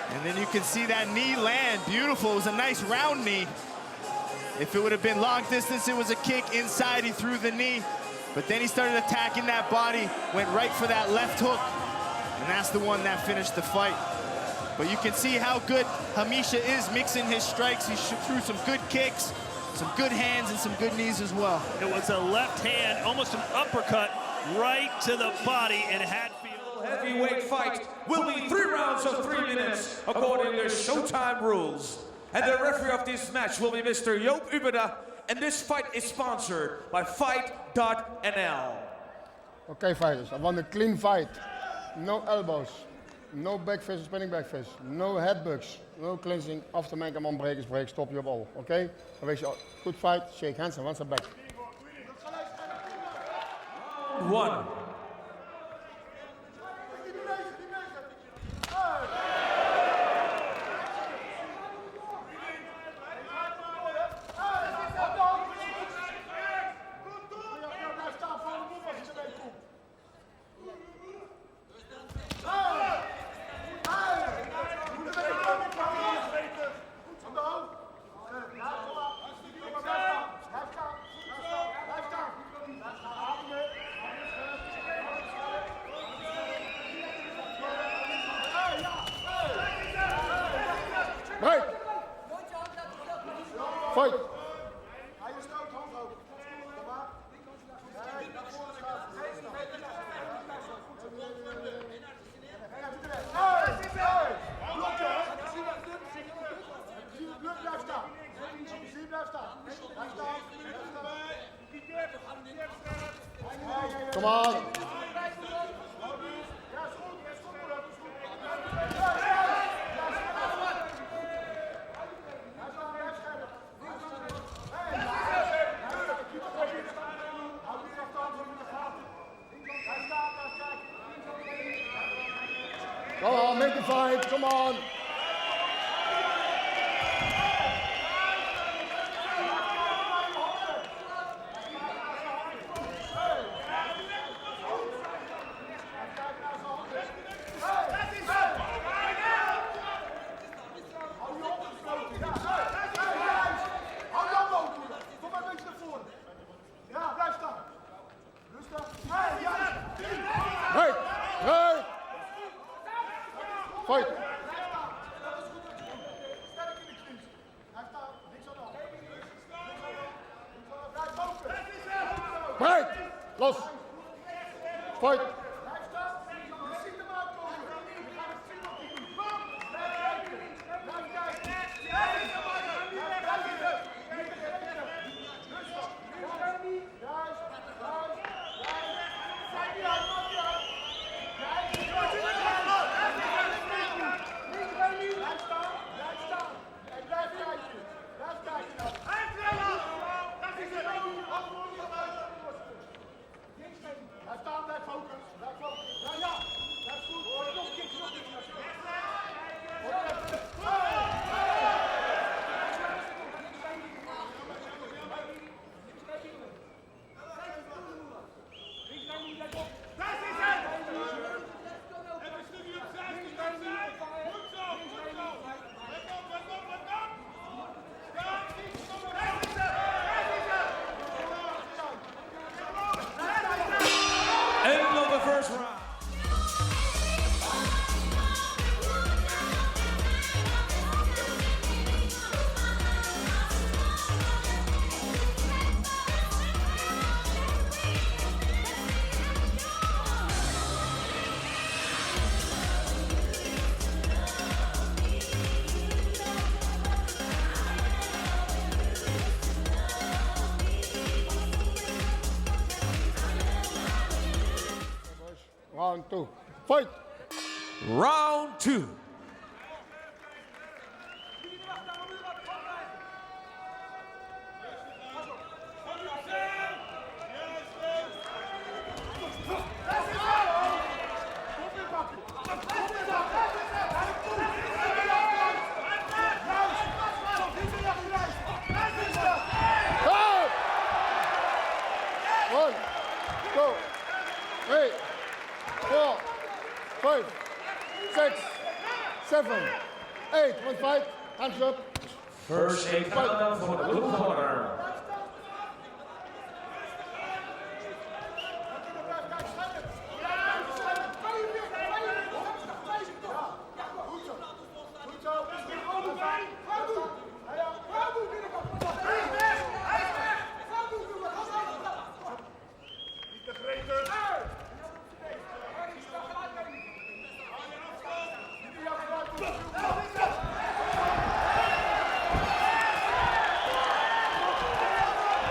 S2: And then you can see that knee land. Beautiful. It was a nice round knee. If it would have been long distance, it was a kick inside. He threw the knee. But then he started attacking that body, went right for that left hook. And that's the one that finished the fight. But you can see how good Hamicha is mixing his strikes. He threw some good kicks, some good hands, and some good knees as well.
S8: It was a left hand, almost an uppercut, right to the body, and Hadfield.
S10: Heavyweight fight will be 3 rounds of 3 minutes according to Showtime rules. And the referee of this match will be Mr. Joop Ubeda. And this fight is sponsored by Fight.nl.
S11: Okay, fighters, I want a clean fight. No elbows, no back fist, spinning back fist, no headbutts, no clinching. After mijn come on, break is break, stop your ball. Okay? Dan wees je good fight, shake hands and once a back.
S10: 1.
S11: Come on. Come on, make the fight, come on. Hey, hey. Fight. Fight. Los. Fight.
S10: End of the first round.
S11: Round 2. Fight.
S10: Round 2.
S11: One, two, three, 4, 5, 6, 7, 8. One fight. Hands up.
S10: First a countdown for the blue corner.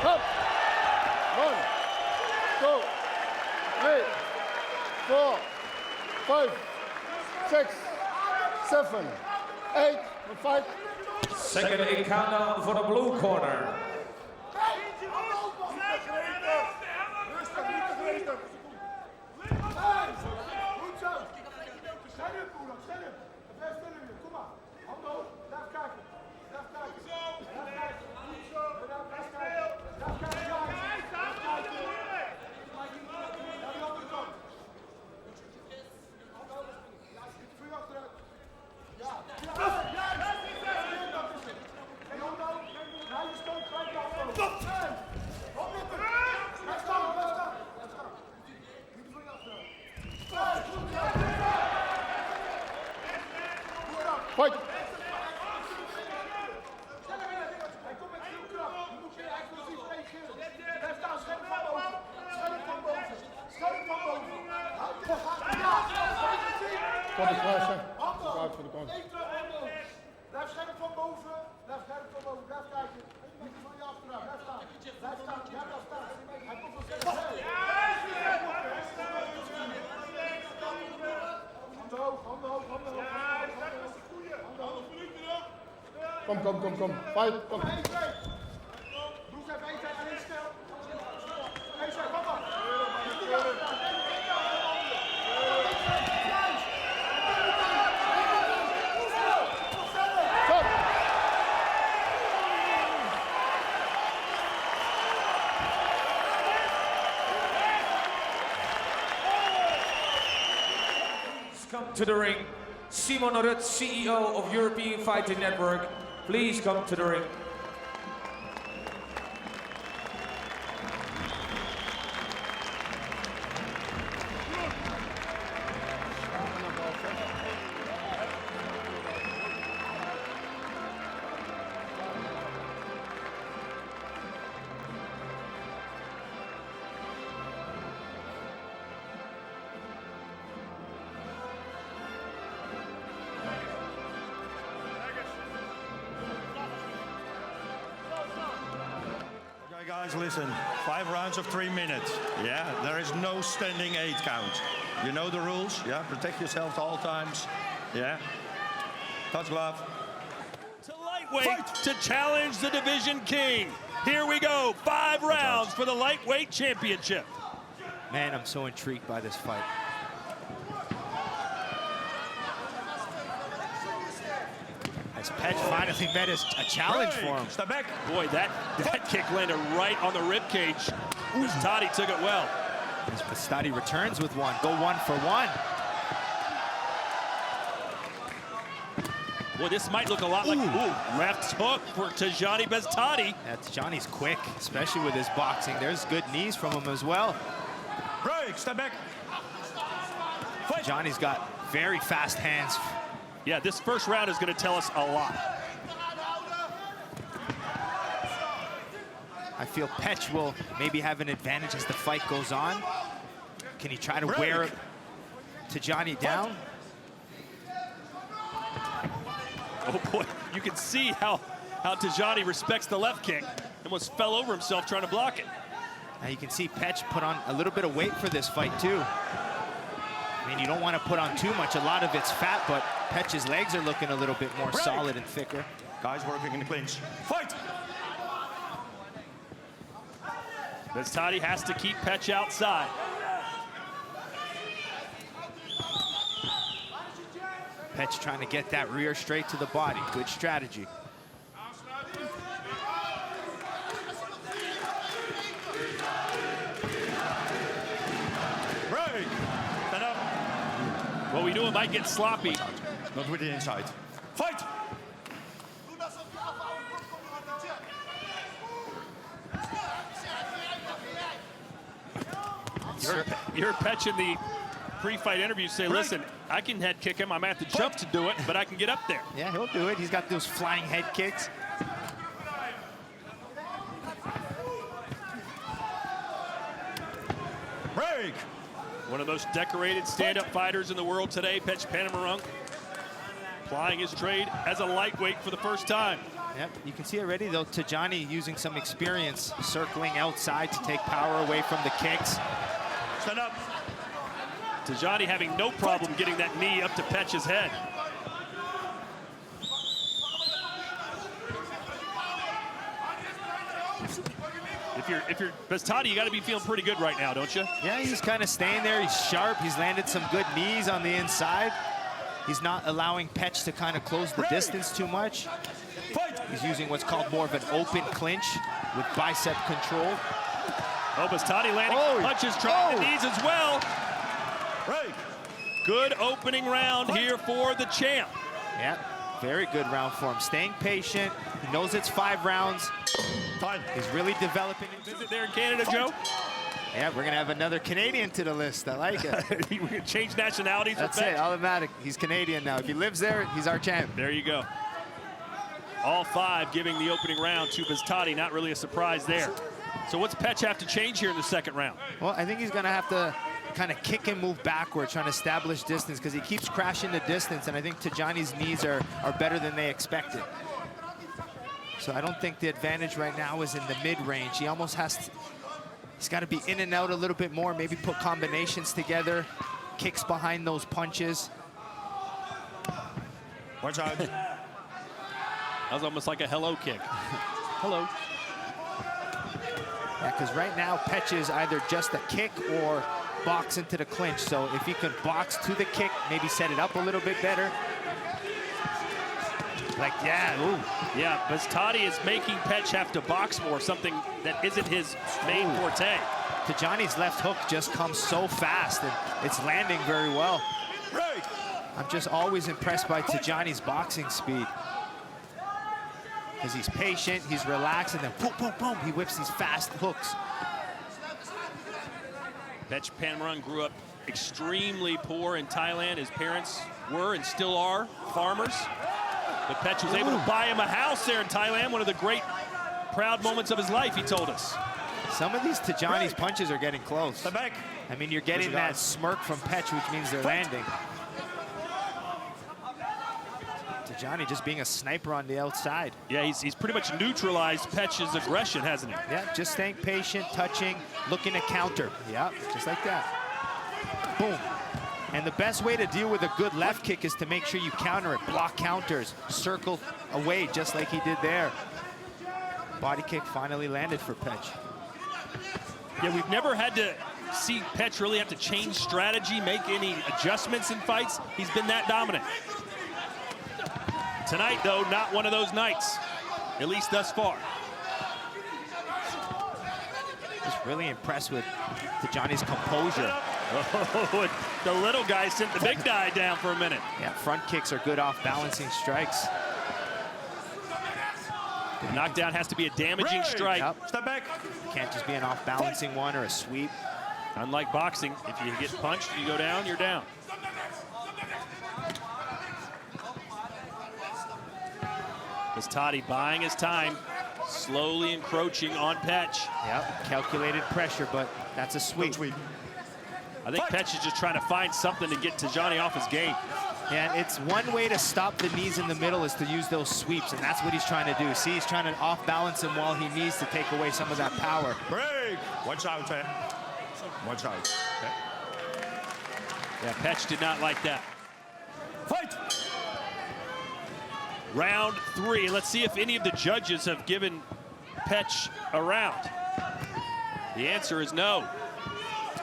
S11: Up. 1, 2, 3, 4, 5, 6, 7, 8. One fight.
S10: Second a countdown for the blue corner.
S11: Fight. Stop het flashen. Uit voor de kant.
S12: Blijf scherp van boven. Blijf scherp van boven. Blijf kijken. Niet van je achteraan. Blijf staan. Blijf staan. Ja, blijf staan. Hij komt van
S11: Kom. Fight, kom.
S10: Come to the ring. Simon Rut, CEO of European Fighting Network. Please come to the ring.
S13: Guys, listen, 5 rounds of 3 minutes. Yeah, there is no standing 8 count. You know the rules, yeah? Protect yourself at all times. Yeah. Touch glove.
S8: To lightweight to challenge the division king. Here we go, 5 rounds for the lightweight championship.
S2: Man, I'm so intrigued by this fight. As Petch finally met a challenge for him.
S8: Step back. Boy, that kick landed right on the rib cage. Beztati took it well.
S2: As Beztati returns with one. Go 1 for 1.
S8: Boy, this might look a lot like left hook for Tijani Beztati.
S2: Yeah, Tijani's quick, especially with his boxing. There's good knees from him as well.
S13: Break, step back.
S2: Tijani's got very fast hands.
S8: Yeah, this first round is going to tell us a lot.
S2: I feel Petch will maybe have an advantage as the fight goes on. Can he try to wear Tijani down?
S8: Oh boy, you can see how Tijani respects the left kick. Almost fell over himself trying to block it.
S2: Now you can see Petch put on a little bit of weight for this fight too. I mean, you don't want to put on too much. A lot of it's fat, but Petch's legs are looking a little bit more solid and thicker.
S13: Guys working in the clinch. Fight!
S8: Beztati has to keep Petch outside.
S2: Petch trying to get that rear straight to the body. Good strategy.
S13: Break! Stand up.
S8: What we do, it might get sloppy.
S13: Not with the inside. Fight!
S8: You heard Petch in the pre-fight interview say, listen, I can head kick him. I might have to jump to do it, but I can get up there.
S2: Yeah, he'll do it. He's got those flying head kicks.
S13: Break!
S8: One of the most decorated stand-up fighters in the world today, Petch Panamarunk, applying his trade as a lightweight for the first time.
S2: Yep, you can see already though, Tijani using some experience, circling outside to take power away from the kicks.
S13: Stand up.
S8: Tijani having no problem getting that knee up to Petch's head. If you're Beztati, you got to be feeling pretty good right now, don't you?
S2: Yeah, he's kind of staying there. He's sharp. He's landed some good knees on the inside. He's not allowing Petch to kind of close the distance too much. He's using what's called more of an open clinch with bicep control.
S8: Oh, Beztati landing punches, trying the knees as well.
S13: Break.
S8: Good opening round here for the champ.
S2: Yeah, very good round for him. Staying patient. He knows it's 5 rounds.
S13: Time.
S2: He's really developing.
S8: Visit there in Canada, Joe.
S2: Yeah, we're going to have another Canadian to the list. I like it.
S8: We're going to change nationalities.
S2: That's it, automatic. He's Canadian now. If he lives there, he's our champ.
S8: There you go. All 5 giving the opening round to Beztati. Not really a surprise there. So what's Petch have to change here in the second round?
S2: Well, I think he's going to have to kind of kick and move backward, trying to establish distance, because he keeps crashing the distance, and I think Tijani's knees are better than they expected. So I don't think the advantage right now is in the mid-range. He almost has to, he's got to be in and out a little bit more, maybe put combinations together, kicks behind those punches.
S13: Watch out.
S8: That was almost like a hello kick. Hello.
S7: Yeah, because right now, Petch is either just a kick or box into the clinch. So if he could box to the kick, maybe set it up a little bit better. Like, yeah, ooh.
S8: Yeah, Beztati is making Petch have to box more, something that isn't his main forte.
S7: Tajani's left hook just comes so fast, and it's landing very well. I'm just always impressed by Tajani's boxing speed. Because he's patient, he's relaxed, and then boom, boom, boom, he whips these fast hooks.
S8: Petch Panmarun grew up extremely poor in Thailand. His parents were and still are farmers. But Petch was able to buy him a house there in Thailand, one of the great proud moments of his life, he told us.
S7: Some of these Tajani's punches are getting close. I mean, you're getting that smirk from Petch, which means they're landing. Tajani just being a sniper on the outside.
S8: Yeah, he's pretty much neutralized Petch's aggression, hasn't he?
S7: Yeah, just staying patient, touching, looking to counter. Yeah, just like that. Boom. And the best way to deal with a good left kick is to make sure you counter it, block counters, circle away just like he did there. Body kick finally landed for Petch.
S8: Yeah, we've never had to see Petch really have to change strategy, make any adjustments in fights. He's been that dominant. Tonight, though, not one of those nights, at least thus far.
S7: Just really impressed with Tajani's composure.
S8: Oh, the little guy sent the big guy down for a minute.
S7: Yeah, front kicks are good off balancing strikes.
S8: The knockdown has to be a damaging strike.
S7: Yep.
S13: Step back.
S7: Can't just be an off balancing one or a sweep.
S8: Unlike boxing, if you get punched, you go down, you're down. Beztati buying his time, slowly encroaching on Petch.
S7: Yep, calculated pressure, but that's a sweep.
S8: I think Petch is just trying to find something to get Tajani off his game.
S7: Yeah, and it's one way to stop the knees in the middle is to use those sweeps, and that's what he's trying to do. See, he's trying to off-balance him while he needs to take away some of that power.
S13: Break! Watch out, man. Watch out. Okay.
S8: Yeah, Petch did not like that.
S13: Fight!
S8: Round 3. Let's see if any of the judges have given Petch a round. The answer is no.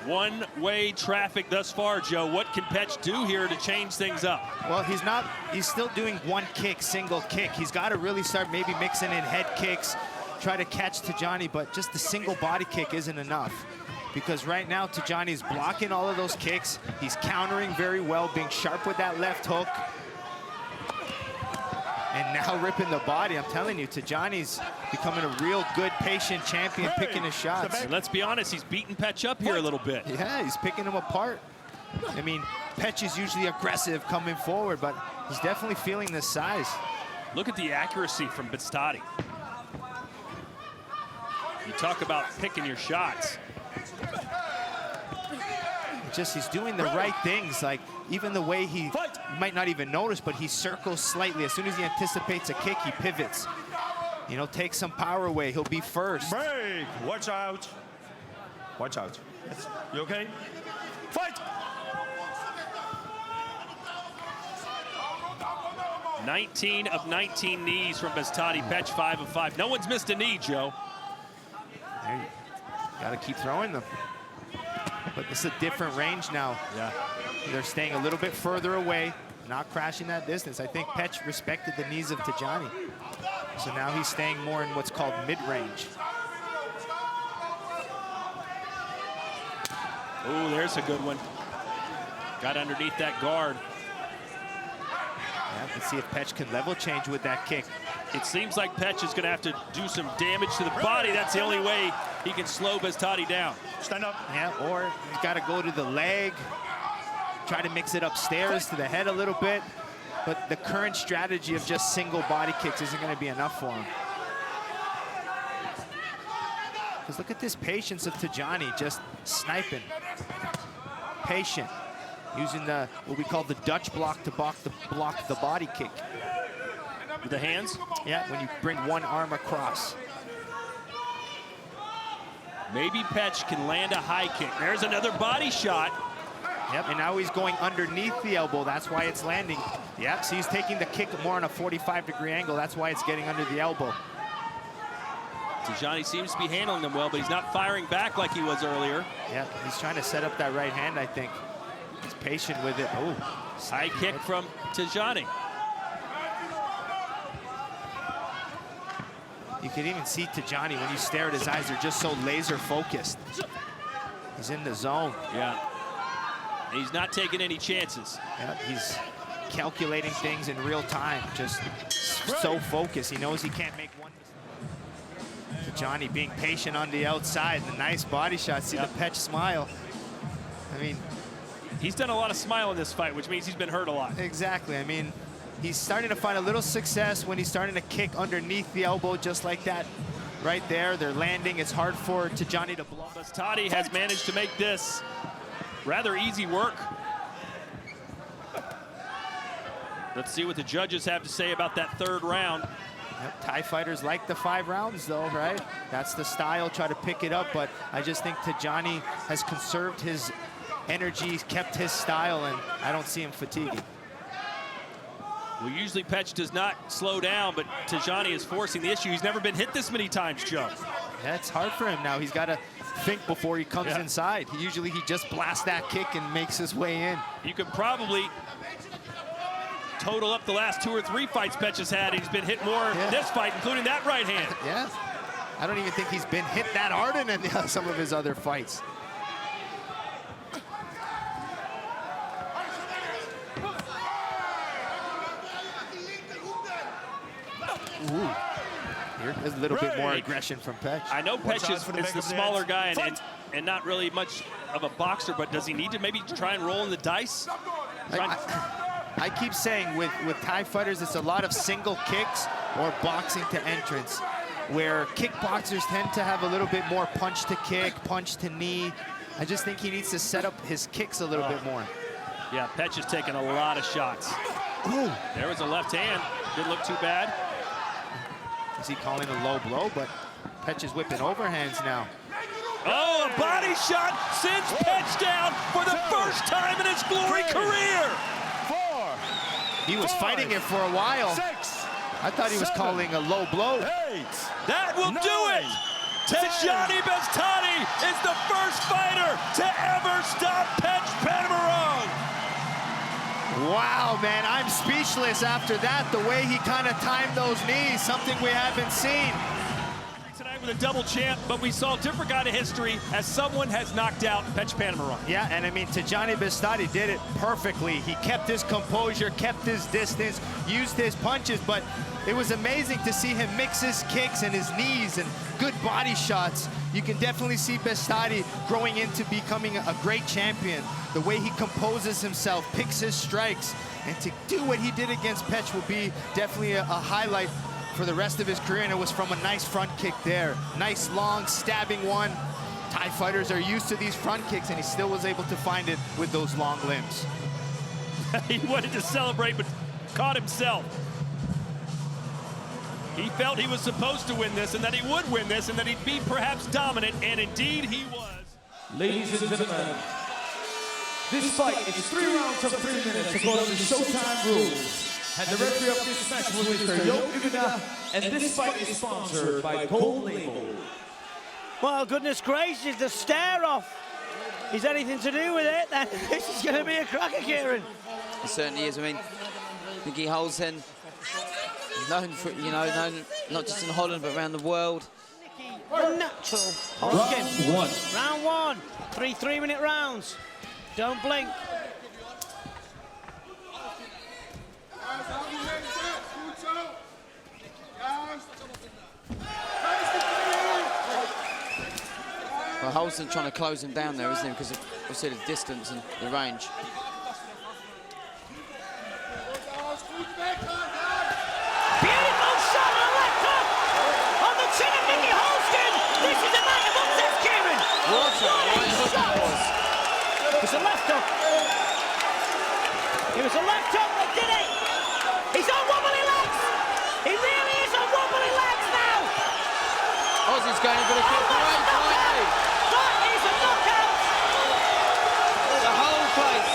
S8: One-way traffic thus far, Joe. What can Petch do here to change things up?
S7: Well, he's still doing one kick, single kick. He's got to really start maybe mixing in head kicks, try to catch Tajani, but just the single body kick isn't enough. Because right now, Tajani's blocking all of those kicks. He's countering very well, being sharp with that left hook. And now ripping the body. I'm telling you, Tajani's becoming a real good, patient champion, picking his shots.
S8: And let's be honest, he's beating Petch up here a little bit.
S7: Yeah, he's picking him apart. I mean, Petch is usually aggressive coming forward, but he's definitely feeling this size.
S8: Look at the accuracy from Beztati. You talk about picking your shots.
S7: Just he's doing the right things, like even the way he might not even notice, but he circles slightly. As soon as he anticipates a kick, he pivots. You know, takes some power away. He'll be first.
S13: Break! Watch out. Watch out. You okay? Fight!
S8: 19 of 19 knees from Beztati. Petch 5 of 5. No one's missed a knee, Joe.
S7: Got to keep throwing them. But this is a different range now.
S8: Yeah.
S7: They're staying a little bit further away, not crashing that distance. I think Petch respected the knees of Tajani. So now he's staying more in what's called mid-range.
S8: Oh, there's a good one. Got underneath that guard.
S7: Yeah, let's see if Petch can level change with that kick.
S8: It seems like Petch is going to have to do some damage to the body. That's the only way he can slow Beztati down.
S13: Stand up.
S7: Yeah, or he's got to go to the leg, try to mix it upstairs to the head a little bit. But the current strategy of just single body kicks isn't going to be enough for him. Because look at this patience of Tajani, just sniping. Patient, using the what we call the Dutch block to block the body kick.
S8: With the hands?
S7: Yeah, when you bring one arm across.
S8: Maybe Petch can land a high kick. There's another body shot.
S14: Yep, and now he's going underneath the elbow. That's why it's landing. Yep, so he's taking the kick more on a 45-degree angle. That's why it's getting under the elbow.
S8: Touchassie seems to be handling them well, but he's not firing back like he was earlier.
S14: Yeah, he's trying to set up that right hand, I think. He's patient with it. Oh,
S8: high kick from Touchassie.
S14: You can even see Touchassie when you stare at his eyes, they're just so laser focused. He's in the zone.
S8: Yeah. And he's not taking any chances.
S14: Yeah, he's calculating things in real time, just so focused. He knows he can't make one mistake. Touchassie being patient on the outside, the nice body shot. See the Petch smile. I mean,
S8: he's done a lot of smile in this fight, which means he's been hurt a lot.
S14: Exactly. I mean, he's starting to find a little success when he's starting to kick underneath the elbow, just like that. Right there, they're landing. It's hard for Touchassie to block.
S8: Beztati has managed to make this rather easy work. Let's see what the judges have to say about that third round.
S14: Yep, Thai fighters like the 5 rounds, though, right? That's the style, try to pick it up, but I just think Touchassie has conserved his energy, kept his style, and I don't see him fatiguing.
S8: Well, usually Petch does not slow down, but Touchassie is forcing the issue. He's never been hit this many times, Joe.
S14: Yeah, it's hard for him now. He's got to think before he comes inside. Usually he just blasts that kick and makes his way in.
S8: You could probably total up the last 2 or 3 fights Petch has had. He's been hit more in this fight, including that right hand.
S14: Yeah, I don't even think he's been hit that hard in some of his other fights. Ooh. There's a little bit more aggression from Petch.
S8: I know Petch is the smaller guy and not really much of a boxer, but does he need to maybe try and roll in the dice?
S14: I keep saying with Thai fighters, it's a lot of single kicks or boxing to entrance, where kickboxers tend to have a little bit more punch to kick, punch to knee. I just think he needs to set up his kicks a little bit more.
S8: Yeah, Petch is taking a lot of shots.
S14: Ooh.
S8: There was a left hand. Didn't look too bad.
S14: Is he calling a low blow? But Petch is whipping overhands now.
S3: Oh, a body shot sends Petch down for the first time in his glory career. 4.
S14: He was fighting it for a while.
S3: 6.
S14: I thought he was calling a low blow.
S3: 8. That will do it. Touchassie Beztati is the first fighter to ever stop Petch Panamarong.
S14: Wow, man, I'm speechless after that. The way he kind of timed those knees, something we haven't seen.
S8: Tonight with a double champ, but we saw a different kind of history as someone has knocked out Petch Panamarong.
S14: Yeah, and I mean, Touchassie Beztati did it perfectly. He kept his composure, kept his distance, used his punches, but it was amazing to see him mix his kicks and his knees and good body shots. You can definitely see Beztati growing into becoming a great champion. The way he composes himself, picks his strikes, and to do what he did against Petch will be definitely a highlight for the rest of his career, and it was from a nice front kick there. Nice, long, stabbing one. Thai fighters are used to these front kicks, and he still was able to find it with those long limbs.
S8: He wanted to celebrate, but caught himself. He felt he was supposed to win this, and that he would win this, and that he'd be perhaps dominant, and indeed he was.
S10: Ladies and gentlemen, this fight is 3 rounds of 3 minutes according to Showtime rules. And the referee of this match was Mr. Joop Ubeda, and this fight is sponsored by Toledo.
S15: Well, goodness gracious, the stare-off is anything to do with it, then this is going to be a cracker, Kieran.
S16: It certainly is. I mean, Mickey Holzken is known for, known not just in Holland, but around the world.
S15: Unnatural. Holzken.
S10: Round 1.
S15: Round 1. 3 3-minute rounds. Don't blink.
S16: Well, Holzken trying to close him down there, isn't he? Because of obviously the distance and the range.
S15: Beautiful shot on the left hook on the chin of Mickey Holzken. This is a man of upsets, Kieran.
S16: What a shot!
S15: It was a left hook. It was a left hook that did it. He's on wobbly legs. He really is on wobbly legs now.
S16: Ozzy's going for the kick away finally.
S15: That is a knockout.
S16: The whole place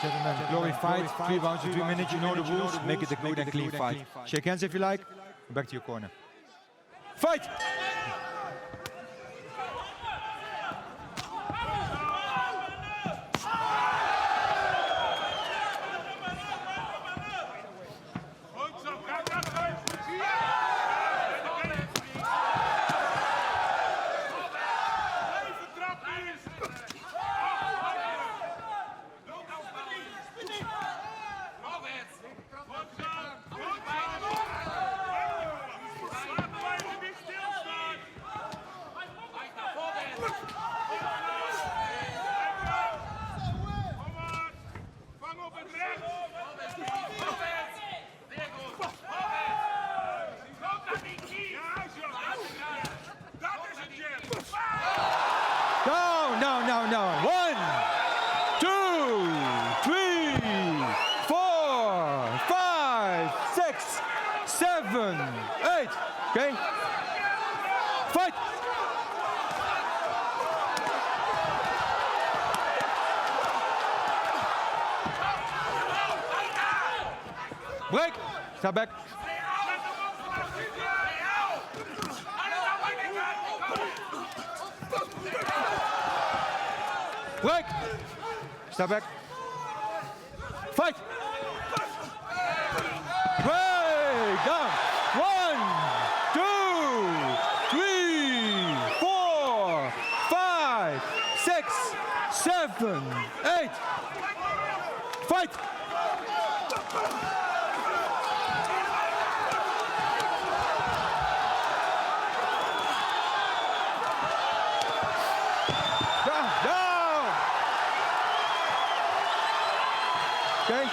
S17: Gentlemen, glory fight, 3 rounds of 3 minutes, you know the rules, make it a good and clean fight. Shake hands if you like, back to your corner. Fight! No. 1, 2, 3, 4, 5, 6, 7, 8. Okay? Fight! Break! Step back. Break! Step back. Fight! Break! Down! 1, 2, 3, 4, 5, 6, 7, 8. Fight! Okay.